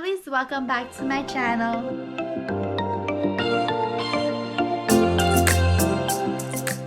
lovelies, welcome back to my channel.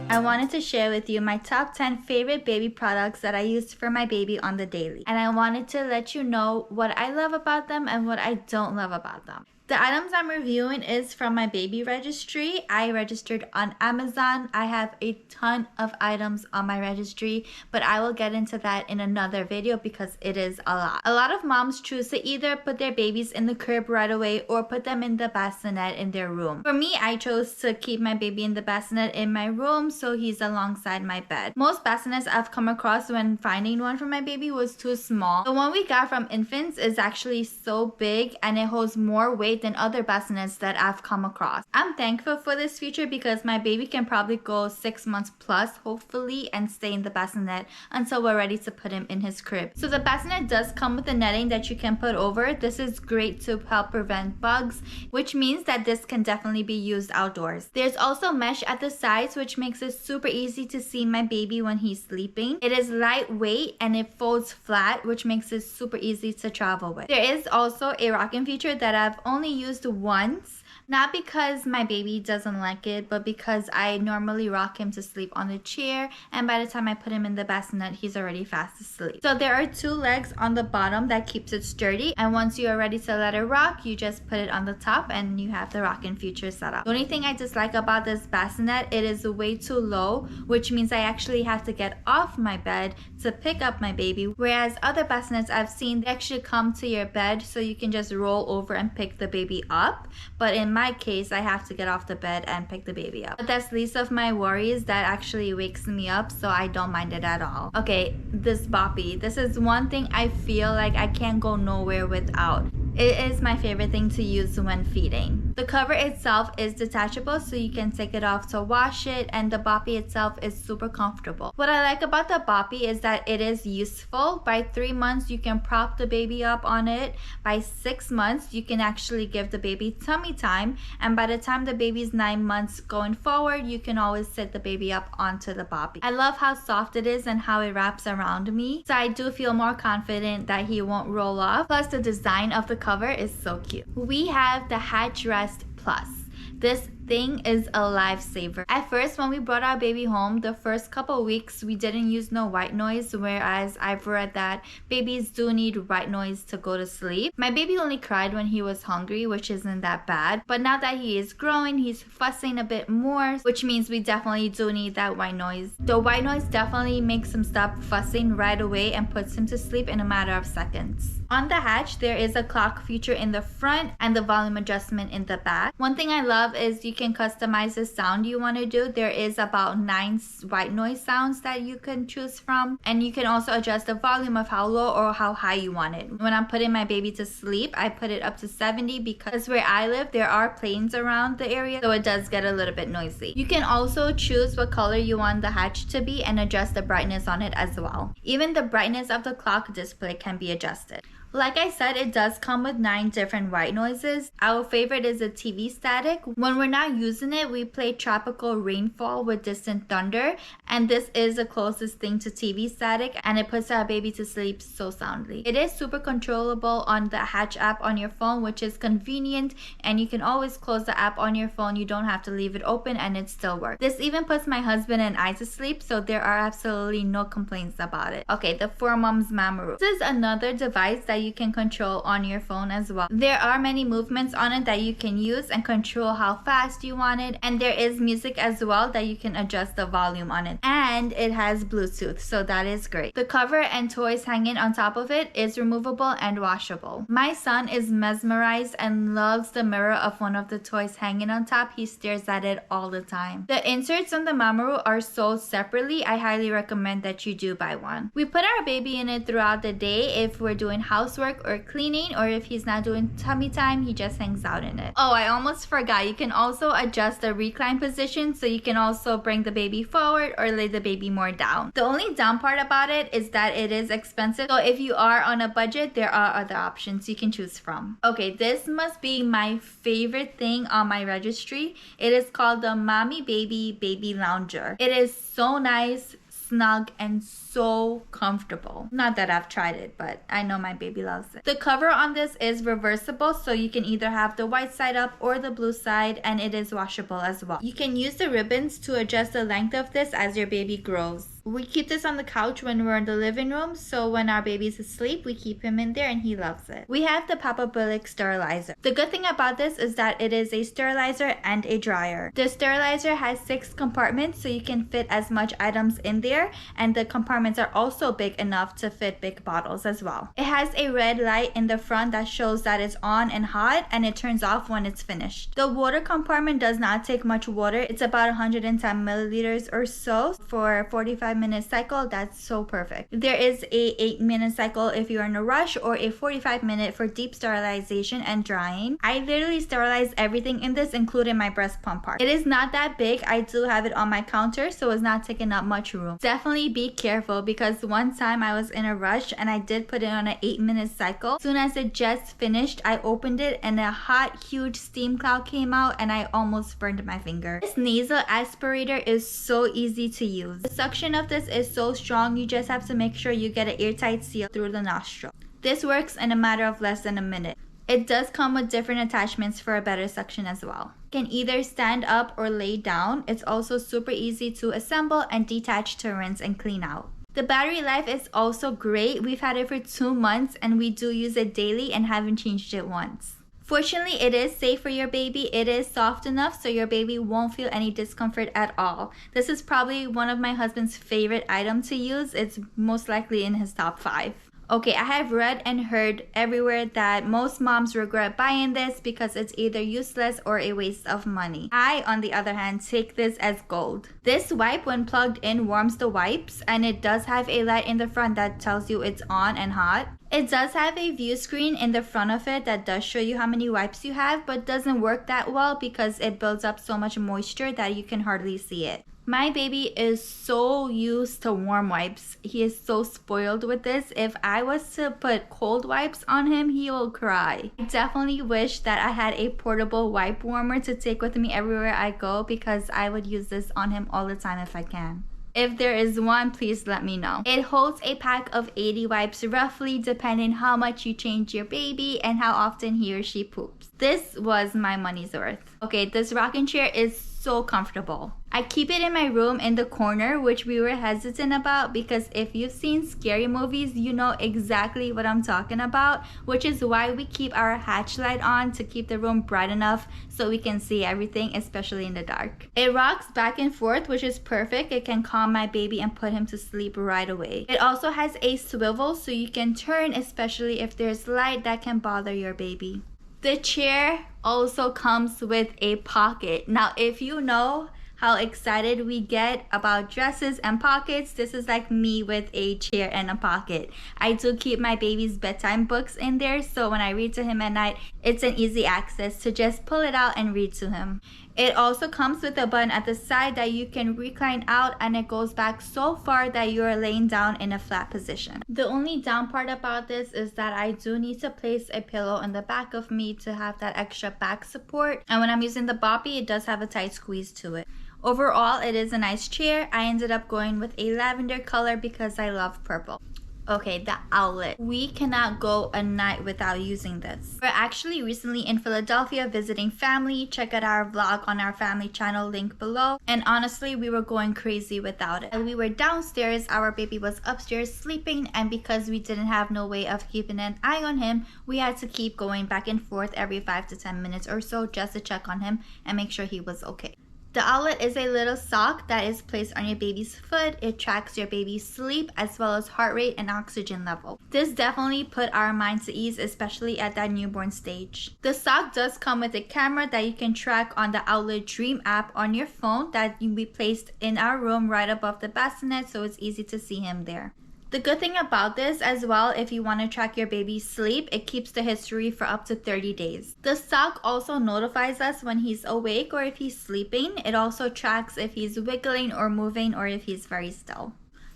I wanted to share with you my top 10 favorite baby products that I use for my baby on the daily. And I wanted to let you know what I love about them and what I don't love about them. The items I'm reviewing is from my baby registry. I registered on Amazon. I have a ton of items on my registry, but I will get into that in another video because it is a lot. A lot of moms choose to either put their babies in the crib right away or put them in the bassinet in their room. For me, I chose to keep my baby in the bassinet in my room so he's alongside my bed. Most bassinets I've come across when finding one for my baby was too small. The one we got from Infants is actually so big and it holds more weight than other bassinets that I've come across. I'm thankful for this feature because my baby can probably go 6 months plus, hopefully, and stay in the bassinet until we're ready to put him in his crib. So the bassinet does come with a netting that you can put over it. This is great to help prevent bugs, which means that this can definitely be used outdoors. There's also mesh at the sides, which makes it super easy to see my baby when he's sleeping. It is lightweight and it folds flat, which makes it super easy to travel with. There is also a rocking feature that I've only used once, not because my baby doesn't like it, but because I normally rock him to sleep on the chair, and by the time I put him in the bassinet, he's already fast asleep. So there are 2 legs on the bottom that keeps it sturdy, and once you are ready to let it rock, you just put it on the top and you have the rocking feature set up. The only thing I dislike about this bassinet, it is way too low, which means I actually have to get off my bed to pick up my baby, whereas other bassinets I've seen, they actually come to your bed so you can just roll over and pick the baby up. But in my case, I have to get off the bed and pick the baby up. But that's least of my worries. That actually wakes me up, so I don't mind it at all. Okay, this boppy. This is one thing I feel like I can't go nowhere without. It is my favorite thing to use when feeding. The cover itself is detachable, so you can take it off to wash it, and the boppy itself is super comfortable. What I like about the boppy is that it is useful. By 3 months, you can prop the baby up on it. By 6 months, you can actually give the baby tummy time, and by the time the baby's 9 months going forward, you can always sit the baby up onto the boppy. I love how soft it is and how it wraps around me, so I do feel more confident that he won't roll off. Plus, the design of the cover is so cute. We have the Hatch Rest Plus. This thing is a lifesaver. At first, when we brought our baby home, the first couple weeks we didn't use no white noise, whereas I've read that babies do need white noise to go to sleep. My baby only cried when he was hungry, which isn't that bad, but now that he is growing, he's fussing a bit more, which means we definitely do need that white noise. The white noise definitely makes him stop fussing right away and puts him to sleep in a matter of seconds. On the Hatch, there is a clock feature in the front and the volume adjustment in the back. One thing I love is you can customize the sound you want to do. There is about 9 white noise sounds that you can choose from, and you can also adjust the volume of how low or how high you want it. When I'm putting my baby to sleep, I put it up to 70 because where I live, there are planes around the area, so it does get a little bit noisy. You can also choose what color you want the Hatch to be and adjust the brightness on it as well. Even the brightness of the clock display can be adjusted. Like I said, it does come with 9 different white noises. Our favorite is the TV static. When we're not using it, we play Tropical Rainfall with Distant Thunder, and this is the closest thing to TV static, and it puts our baby to sleep so soundly. It is super controllable on the Hatch app on your phone, which is convenient, and you can always close the app on your phone. You don't have to leave it open and it still works. This even puts my husband and I to sleep, so there are absolutely no complaints about it. Okay, the 4Moms Mamaroo. This is another device that you can control on your phone as well. There are many movements on it that you can use and control how fast you want it, and there is music as well that you can adjust the volume on it, and it has Bluetooth, so that is great. The cover and toys hanging on top of it is removable and washable. My son is mesmerized and loves the mirror of one of the toys hanging on top. He stares at it all the time. The inserts on the Mamaroo are sold separately. I highly recommend that you do buy one. We put our baby in it throughout the day if we're doing housework or cleaning, or if he's not doing tummy time, he just hangs out in it. Oh, I almost forgot. You can also adjust the recline position, so you can also bring the baby forward or lay the baby more down. The only down part about it is that it is expensive, so if you are on a budget, there are other options you can choose from. Okay, this must be my favorite thing on my registry. It is called the Mommy Baby Baby Lounger. It is so nice, snug and so comfortable. Not that I've tried it, but I know my baby loves it. The cover on this is reversible, so you can either have the white side up or the blue side, and it is washable as well. You can use the ribbons to adjust the length of this as your baby grows. We keep this on the couch when we're in the living room, so when our baby's asleep, we keep him in there and he loves it. We have the Papabilic sterilizer. The good thing about this is that it is a sterilizer and a dryer. The sterilizer has 6 compartments, so you can fit as much items in there, and the compartments are also big enough to fit big bottles as well. It has a red light in the front that shows that it's on and hot, and it turns off when it's finished. The water compartment does not take much water. It's about 110 milliliters or so for a 45-minute cycle. That's so perfect. There is a 8-minute cycle if you're in a rush, or a 45-minute for deep sterilization and drying. I literally sterilize everything in this, including my breast pump part. It is not that big. I do have it on my counter, so it's not taking up much room. Definitely be careful, because one time I was in a rush and I did put it on an 8-minute cycle. As soon as it just finished, I opened it and a hot, huge steam cloud came out and I almost burned my finger. This nasal aspirator is so easy to use. The suction of this is so strong, you just have to make sure you get an airtight seal through the nostril. This works in a matter of less than a minute. It does come with different attachments for a better suction as well. You can either stand up or lay down. It's also super easy to assemble and detach to rinse and clean out. The battery life is also great. We've had it for 2 months and we do use it daily and haven't changed it once. Fortunately, it is safe for your baby. It is soft enough so your baby won't feel any discomfort at all. This is probably one of my husband's favorite items to use. It's most likely in his top 5. Okay, I have read and heard everywhere that most moms regret buying this because it's either useless or a waste of money. I, on the other hand, take this as gold. This wipe, when plugged in, warms the wipes, and it does have a light in the front that tells you it's on and hot. It does have a view screen in the front of it that does show you how many wipes you have, but doesn't work that well because it builds up so much moisture that you can hardly see it. My baby is so used to warm wipes. He is so spoiled with this. If I was to put cold wipes on him, he will cry. I definitely wish that I had a portable wipe warmer to take with me everywhere I go, because I would use this on him all the time if I can. If there is one, please let me know. It holds a pack of 80 wipes roughly, depending how much you change your baby and how often he or she poops. This was my money's worth. Okay, this rocking chair is so comfortable. I keep it in my room in the corner, which we were hesitant about because if you've seen scary movies, you know exactly what I'm talking about, which is why we keep our hatch light on to keep the room bright enough so we can see everything, especially in the dark. It rocks back and forth, which is perfect. It can calm my baby and put him to sleep right away. It also has a swivel so you can turn, especially if there's light that can bother your baby. The chair also comes with a pocket. Now, if you know how excited we get about dresses and pockets, this is like me with a chair and a pocket. I do keep my baby's bedtime books in there, so when I read to him at night, it's an easy access to just pull it out and read to him. It also comes with a button at the side that you can recline out, and it goes back so far that you are laying down in a flat position. The only down part about this is that I do need to place a pillow in the back of me to have that extra back support, and when I'm using the boppy, it does have a tight squeeze to it. Overall, it is a nice chair. I ended up going with a lavender color because I love purple. Okay, the outlet. We cannot go a night without using this. We're actually recently in Philadelphia visiting family. Check out our vlog on our family channel, link below. And honestly, we were going crazy without it. While we were downstairs, our baby was upstairs sleeping, and because we didn't have no way of keeping an eye on him, we had to keep going back and forth every 5 to 10 minutes or so just to check on him and make sure he was okay. The outlet is a little sock that is placed on your baby's foot. It tracks your baby's sleep as well as heart rate and oxygen level. This definitely put our minds at ease, especially at that newborn stage. The sock does come with a camera that you can track on the Outlet Dream app on your phone that will be placed in our room right above the bassinet, so it's easy to see him there. The good thing about this as well, if you want to track your baby's sleep, it keeps the history for up to 30 days. The sock also notifies us when he's awake or if he's sleeping. It also tracks if he's wiggling or moving or if he's very still.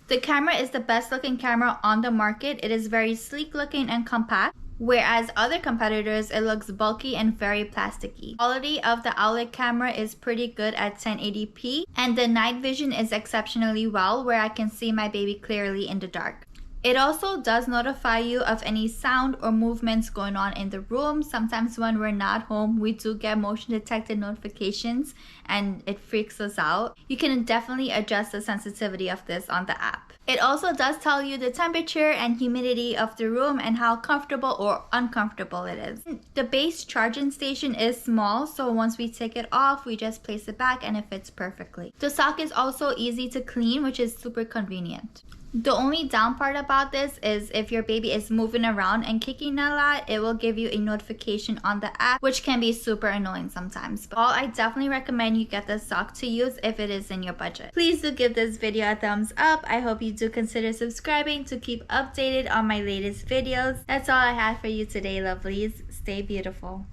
The camera is the best looking camera on the market. It is very sleek looking and compact. Whereas other competitors, it looks bulky and very plasticky. Quality of the outlet camera is pretty good at 1080p, and the night vision is exceptionally well, where I can see my baby clearly in the dark. It also does notify you of any sound or movements going on in the room. Sometimes when we're not home, we do get motion detected notifications and it freaks us out. You can definitely adjust the sensitivity of this on the app. It also does tell you the temperature and humidity of the room and how comfortable or uncomfortable it is. The base charging station is small, so once we take it off, we just place it back and it fits perfectly. The sock is also easy to clean, which is super convenient. The only down part about this is if your baby is moving around and kicking a lot, it will give you a notification on the app, which can be super annoying sometimes. But I definitely recommend you get this sock to use if it is in your budget. Please do give this video a thumbs up. I hope you do consider subscribing to keep updated on my latest videos. That's all I have for you today, lovelies. Stay beautiful.